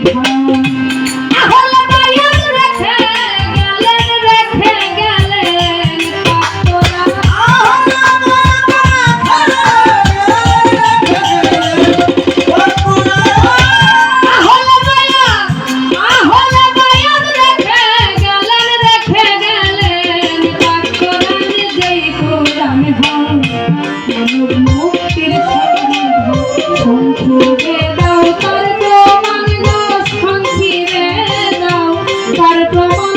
দেখাও তুমি মুক্তির সংবিধান সংখিরে দাও তার প্রমাণ সংখিরে দাও তার প্রমাণ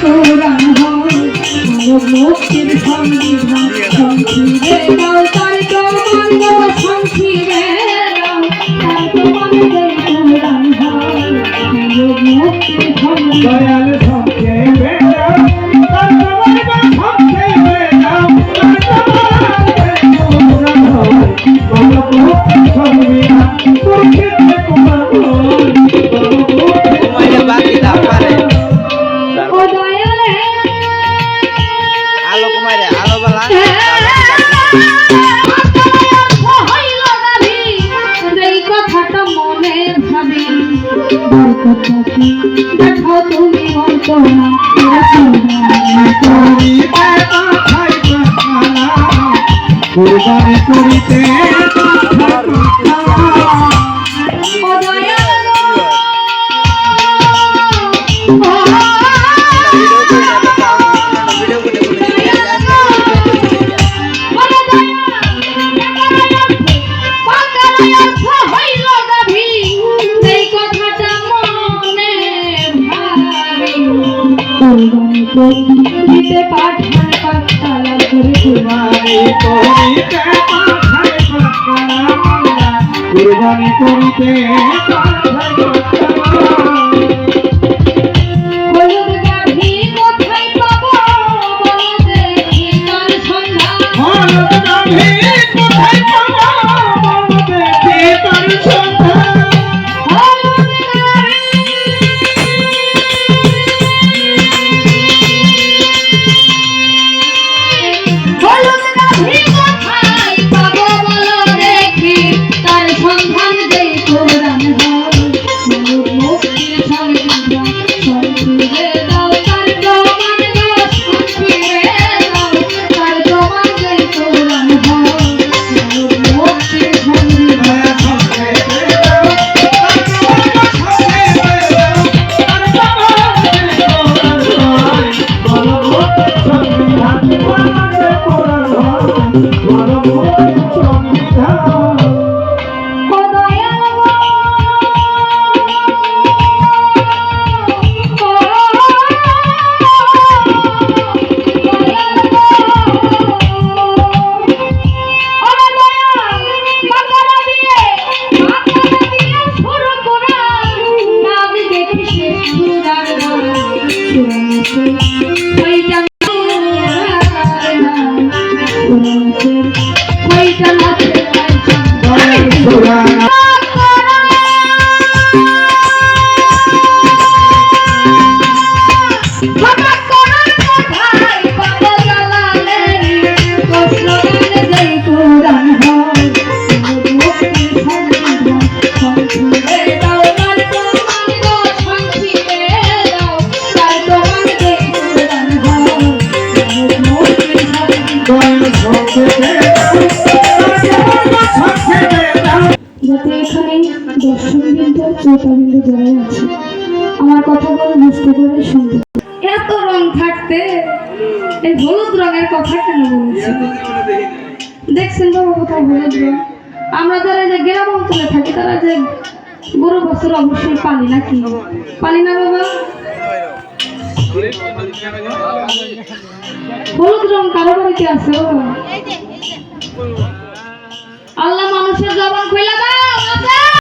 কোরআন হয় মুক্তির সংবিধান সংখিরে দাও তার প্রমাণ সংখিরে দাও তার প্রমাণ কোরআন হয় মুক্তির সংবিধান সংখিরে কোরআন হয় তোমায় বাকি দাও পারে ও দয়ালে আলো কুমারে আলো বলা এই কথাটা মনে ভাবি দেখাও তুমি অন্তরা কুরবানি করিতে দিতে পাঠান পাঠশালা করে কুরবানি করিতে হলুদ গাভী কোথায় পাবো বলো দেখি তার সন্ধান হলুদ গাভী কোথায় পাবো বলো দেখি তার সন্ধান যাতে এখানে দর্শকবৃন্দ শ্রোতাবৃন্দ যারা আছে আমার কথাগুলো বুঝতে পারে শুনতে। এত রং থাকতে এই হলুদ রঙের কথা কেন বলছি? দেখছেন বাবা কোথায় হলুদ রং? আমরা যারা যে গ্রাম অঞ্চলে থাকি তারা যে গরু বছর অবশ্যই পালি নাকি পালি না বাবা? হলুদ রং কারো বাড়িতে আছে? আল্লাহ মানুষের জবান খুলে দাও।